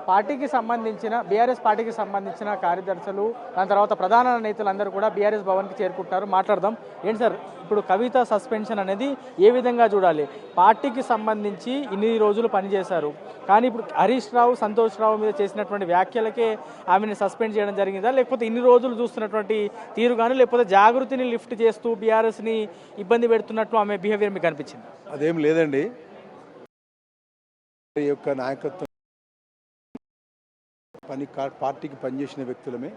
పార్టీకి సంబంధించిన బీఆర్ఎస్ పార్టీకి సంబంధించిన కార్యదర్శులు దాని తర్వాత ప్రధాన నేతలందరూ కూడా బీఆర్ఎస్ భవన్కి చేరుకుంటారు. మాట్లాడదాం. ఏంటి సార్, ఇప్పుడు కవిత సస్పెన్షన్ అనేది ఏ విధంగా చూడాలి? పార్టీకి సంబంధించి ఇన్ని రోజులు పనిచేశారు, కానీ ఇప్పుడు హరీష్ రావు, సంతోష్ రావు మీద చేసినటువంటి వ్యాఖ్యలకే ఆమెను సస్పెండ్ చేయడం జరిగిందా, లేకపోతే ఇన్ని రోజులు చూస్తున్నటువంటి తీరు కానీ, లేకపోతే జాగృతిని లిఫ్ట్ చేస్తూ బీఆర్ఎస్ని ఇబ్బంది పెడుతున్నట్లు ఆమె బిహేవియర్ మీకు అనిపించింది? అదేం లేదండి. ఈ యొక్క నాయకత్వం పార్టీకి పనిచేసిన వ్యక్తులమే.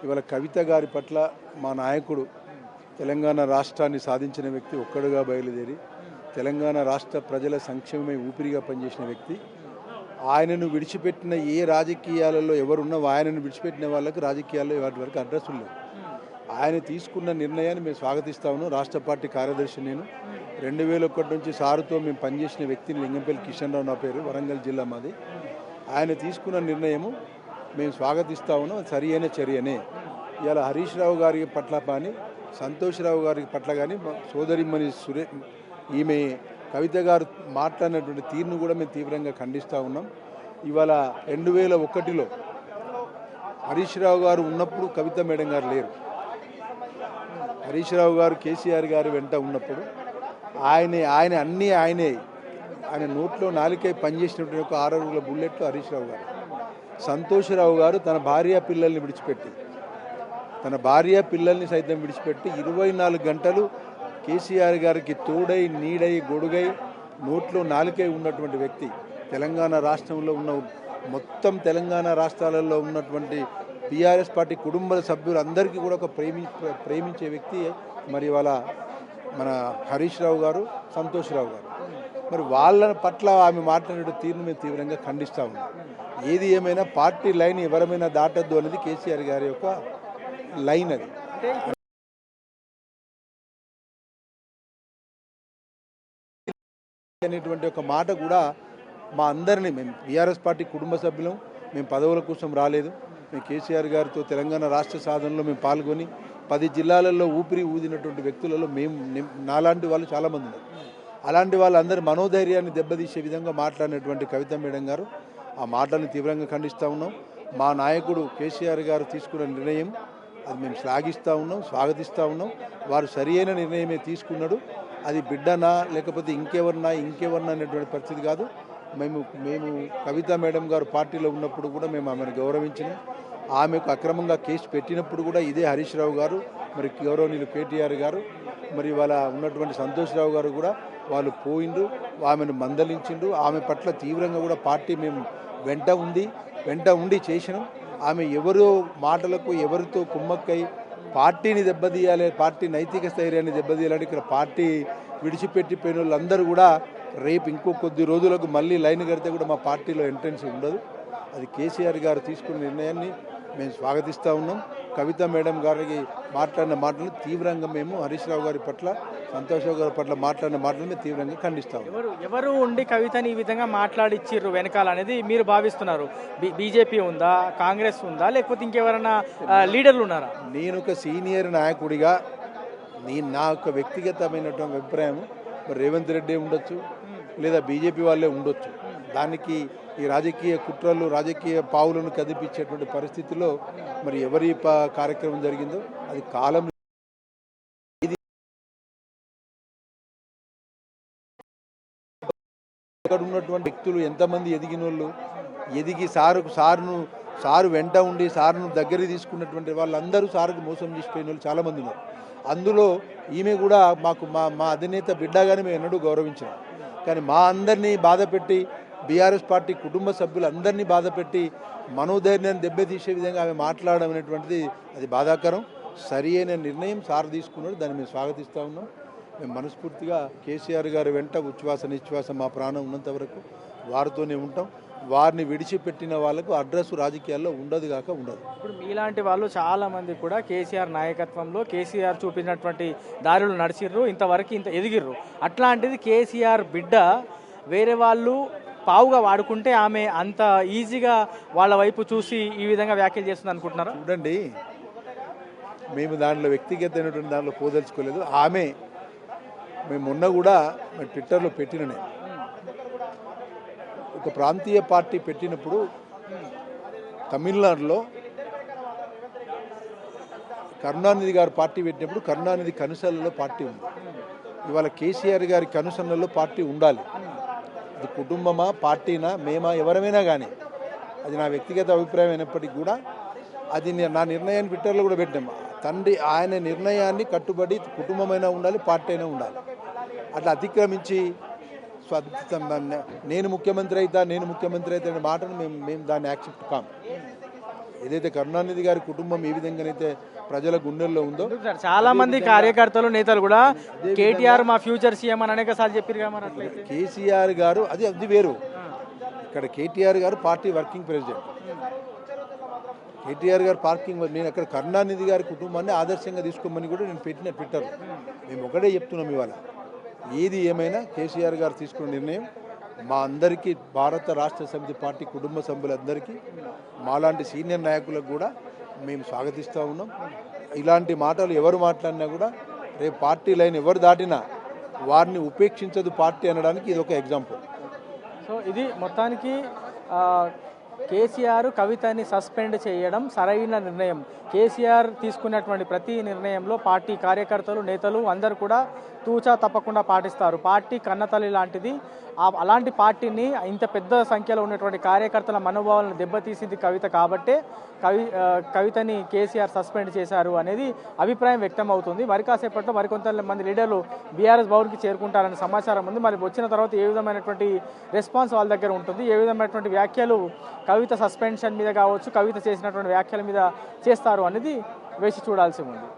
ఇవాళ కవిత గారి పట్ల మా నాయకుడు తెలంగాణ రాష్ట్రాన్ని సాధించిన వ్యక్తి ఒక్కడుగా బయలుదేరి తెలంగాణ రాష్ట్ర ప్రజల సంక్షేమమే ఊపిరిగా పనిచేసిన వ్యక్తి. ఆయనను విడిచిపెట్టిన ఏ రాజకీయాలలో ఎవరున్నా ఆయనను విడిచిపెట్టిన వాళ్ళకి రాజకీయాల్లో వాటి వరకు అడ్రస్సులు లేవు. ఆయన తీసుకున్న నిర్ణయాన్ని మేము స్వాగతిస్తా ఉన్నాం. రాష్ట్ర పార్టీ కార్యదర్శి నేను. 2001 నుంచి సారుతో మేము పనిచేసిన వ్యక్తిని. లింగంపల్లి కిషన్ రావు నా పేరు, వరంగల్ జిల్లా మాది. ఆయన తీసుకున్న నిర్ణయము మేము స్వాగతిస్తా ఉన్నాం. అది సరి అయిన చర్యనే. ఇవాళ హరీష్ రావు గారి పట్ల కానీ, సంతోష్ రావు గారి పట్ల కానీ, సోదరిమణి ఈమె కవిత గారు మాట్లాడినటువంటి తీరును కూడా మేము తీవ్రంగా ఖండిస్తూ ఉన్నాం. ఇవాళ 2001లో హరీష్ రావు గారు ఉన్నప్పుడు కవిత మేడం గారు లేరు. హరీష్ రావు గారు కేసీఆర్ గారు వెంట ఉన్నప్పుడు ఆయన నోట్లో నాలుకై పనిచేసినటువంటి ఒక 6 అడుగుల బుల్లెట్లు హరీష్ రావు గారు. సంతోష్ రావు గారు తన భార్య పిల్లల్ని సైతం విడిచిపెట్టి 24 గంటలు కేసీఆర్ గారికి తోడై, నీడై, గొడుగై, నోట్లో నాలుకై ఉన్నటువంటి వ్యక్తి. తెలంగాణ రాష్ట్రంలో ఉన్న మొత్తం తెలంగాణ రాష్ట్రాలలో ఉన్నటువంటి బీఆర్ఎస్ పార్టీ కుటుంబ సభ్యులందరికీ కూడా ఒక ప్రేమించే వ్యక్తి మరి వాళ్ళ మన హరీష్ రావు గారు, సంతోష్ రావు గారు. మరి వాళ్ళ పట్ల ఆమె మాట్లాడే తీరును మేము తీవ్రంగా ఖండిస్తూ ఉన్నాం. ఏది ఏమైనా పార్టీ లైన్ ఎవరమైనా దాటద్దు అనేది కేసీఆర్ గారి యొక్క లైన్. అది అనేటువంటి ఒక మాట కూడా మా అందరినీ, మేము బీఆర్ఎస్ పార్టీ కుటుంబ సభ్యులం. మేము పదవుల కోసం రాలేదు. మేము కేసీఆర్ గారితో తెలంగాణ రాష్ట్ర సాధనలో మేము పాల్గొని 10 జిల్లాలలో ఊపిరి ఊదినటువంటి వ్యక్తులలో నాలాంటి వాళ్ళు చాలామంది ఉన్నారు. అలాంటి వాళ్ళందరి మనోధైర్యాన్ని దెబ్బతీసే విధంగా మాట్లాడినటువంటి కవిత మేడం గారు, ఆ మాటలను తీవ్రంగా ఖండిస్తూ ఉన్నాం. మా నాయకుడు కేసీఆర్ గారు తీసుకున్న నిర్ణయం అది మేము శ్లాఘిస్తూ ఉన్నాం, స్వాగతిస్తూ ఉన్నాం. వారు సరి అయిన నిర్ణయమే తీసుకున్నాడు. అది బిడ్డనా లేకపోతే ఇంకెవరన్నా అనేటువంటి పరిస్థితి కాదు. మేము కవిత మేడం గారు పార్టీలో ఉన్నప్పుడు కూడా మేము ఆమెను గౌరవించినాం. ఆమెకు అక్రమంగా కేసు పెట్టినప్పుడు కూడా ఇదే హరీష్ రావు గారు, మరి గౌరవనీయులు కేటీఆర్ గారు, మరి వాళ్ళ ఉన్నటువంటి సంతోష్ రావు గారు కూడా వాళ్ళు పోయిండ్రు, ఆమెను మందలించిండ్రు. ఆమె పట్ల తీవ్రంగా కూడా పార్టీ మేము వెంట ఉండి చేసినాం. ఆమె ఎవరో మాటలకు ఎవరితో కుమ్మక్కై పార్టీని దెబ్బతీయాలి, పార్టీ నైతిక స్థైర్యాన్ని దెబ్బతీయాలని ఇక్కడ పార్టీ విడిచిపెట్టిపోయిన వాళ్ళందరూ కూడా రేపు ఇంకో కొద్ది రోజులకు మళ్ళీ లైన్ కడితే కూడా మా పార్టీలో ఎంట్రెన్స్ ఉండదు. అది కేసీఆర్ గారు తీసుకున్న నిర్ణయాన్ని మేము స్వాగతిస్తూ ఉన్నాం. కవిత మేడం గారికి మాట్లాడిన మాటలు తీవ్రంగా మేము హరీష్ రావు గారి పట్ల, సంతోష్ రావు గారి పట్ల మాట్లాడిన మాటలు మేము తీవ్రంగా ఖండిస్తాము. ఎవరు ఉండి కవితని ఈ విధంగా మాట్లాడిచ్చిర్రు వెనకాల అనేది మీరు భావిస్తున్నారు? బీజేపీ ఉందా, కాంగ్రెస్ ఉందా, లేకపోతే ఇంకెవరైనా లీడర్లు ఉన్నారా? నేను ఒక సీనియర్ నాయకుడిగా నా యొక్క వ్యక్తిగతమైనటువంటి అభిప్రాయం, మరి రేవంత్ రెడ్డి ఉండొచ్చు, లేదా బీజేపీ వాళ్ళే ఉండొచ్చు. దానికి ఈ రాజకీయ కుట్రలు, రాజకీయ పావులను కదిపించేటువంటి పరిస్థితిలో మరి ఎవరి కార్యక్రమం జరిగిందో అది కాలం. ఇక్కడ ఉన్నటువంటి వ్యక్తులు ఎంతమంది ఎదిగిన వాళ్ళు, ఎదిగి సారు వెంట ఉండి సారును దగ్గర తీసుకున్నటువంటి వాళ్ళందరూ సారుకు మోసం చేసిపోయిన వాళ్ళు చాలామంది ఉన్నారు. అందులో ఈమె కూడా మా అధినేత బిడ్డగానే మేము ఎన్నడూ గౌరవించాం. కానీ మా అందరినీ బాధపెట్టి, బీఆర్ఎస్ పార్టీ కుటుంబ సభ్యులందరినీ బాధపెట్టి మనోధైర్యాన్ని దెబ్బతీసే విధంగా ఆమె మాట్లాడడం అనేటువంటిది అది బాధాకరం. సరి అయిన నిర్ణయం సార్ తీసుకున్నాడు, దాన్ని మేము స్వాగతిస్తూ ఉన్నాం. మేము మనస్ఫూర్తిగా కేసీఆర్ గారి వెంట ఉచ్ఛ్వాస నిశ్వాస మా ప్రాణం ఉన్నంత వరకు వారితోనే ఉంటాం. వారిని విడిచిపెట్టిన వాళ్ళకు అడ్రస్ రాజకీయాల్లో ఉండదు. ఇప్పుడు మీలాంటి వాళ్ళు చాలామంది కూడా కేసీఆర్ నాయకత్వంలో కేసీఆర్ చూపినటువంటి దారులు నడిచిర్రు, ఇంతవరకు ఎదిగిర్రు. అట్లాంటిది కేసీఆర్ బిడ్డ వేరే వాళ్ళు పావుగా వాడుకుంటే ఆమె అంత ఈజీగా వాళ్ళ వైపు చూసి ఈ విధంగా వ్యాఖ్యలు చేస్తుంది అనుకుంటున్నారా? చూడండి, మేము దాంట్లో వ్యక్తిగతమైనటువంటి దాంట్లో పోదలుచుకోలేదు. మేము మొన్న కూడా ట్విట్టర్లో పెట్టిన ఒక ప్రాంతీయ పార్టీ పెట్టినప్పుడు తమిళనాడులో కరుణానిధి గారు పార్టీ పెట్టినప్పుడు కరుణానిధి కనుసన్నలో పార్టీ ఉంది. ఇవాళ కేసీఆర్ గారి కనుసన్నలో పార్టీ ఉండాలి. అది కుటుంబమా, పార్టీనా, మేమా, ఎవరమైనా కానీ అది నా వ్యక్తిగత అభిప్రాయం అయినప్పటికీ కూడా అది నా నిర్ణయాన్ని ట్విట్టర్లో కూడా పెట్టాం. తండ్రి ఆయన నిర్ణయాన్ని కట్టుబడి కుటుంబమైనా ఉండాలి, పార్టీ అయినా ఉండాలి. అట్లా అతిక్రమించి నేను ముఖ్యమంత్రి అవుతా అనే మాటను మేము దాన్ని యాక్సెప్ట్ కాం. ఏదైతే కరుణానిధి గారి కుటుంబం ఏ విధంగానైతే ప్రజల గుండెల్లో ఉందో చాలా మంది కార్యకర్తలు నేతలు కూడా కేటీఆర్ మా ఫ్యూచర్ సీఎం అని అనేక సార్లు చెప్పారు. కేసీఆర్ గారు అది వేరు. ఇక్కడ కేటీఆర్ గారు పార్టీ వర్కింగ్ ప్రెసిడెంట్. కేటీఆర్ గారు నేను అక్కడ కరుణానిధి గారి కుటుంబాన్ని ఆదర్శంగా తీసుకోమని కూడా నేను పెట్టిన ట్విట్టర్. మేము ఒకటే చెప్తున్నాం, ఇవాళ ఏది ఏమైనా కేసీఆర్ గారు తీసుకున్న నిర్ణయం మా అందరికీ, భారత రాష్ట్ర సమితి పార్టీ కుటుంబ సభ్యులందరికీ, మాలాంటి సీనియర్ నాయకులకు కూడా మేము స్వాగతిస్తూ ఉన్నాం. ఇలాంటి మాటలు ఎవరు మాట్లాడినా కూడా రేపు పార్టీ లైన్ ఎవరు దాటినా వారిని ఉపేక్షించదు పార్టీ అనడానికి ఇది ఒక ఎగ్జాంపుల్. సో ఇది మొత్తానికి కేసీఆర్ కవితని సస్పెండ్ చేయడం సరైన నిర్ణయం. కేసీఆర్ తీసుకున్నటువంటి ప్రతి నిర్ణయంలో పార్టీ కార్యకర్తలు, నేతలు అందరూ కూడా తూచా తప్పకుండా పాటిస్తారు. పార్టీ కన్నతల్లి లాంటిది. అలాంటి పార్టీని ఇంత పెద్ద సంఖ్యలో ఉన్నటువంటి కార్యకర్తల మనోభావాలను దెబ్బతీసింది కవిత కాబట్టే కవితని కేసీఆర్ సస్పెండ్ చేశారు అనేది అభిప్రాయం వ్యక్తం అవుతుంది. మరి కాసేపట్లో మరికొంతమంది లీడర్లు బీఆర్ఎస్ భవన్కి చేరుకుంటారనే సమాచారం ఉంది. మరి వచ్చిన తర్వాత ఏ విధమైనటువంటి రెస్పాన్స్ వాళ్ళ దగ్గర ఉంటుంది, ఏ విధమైనటువంటి వ్యాఖ్యలు కవిత సస్పెన్షన్ మీద కావచ్చు, కవిత చేసినటువంటి వ్యాఖ్యల మీద చేస్తారు అనేది వేసి చూడాల్సి ఉంది.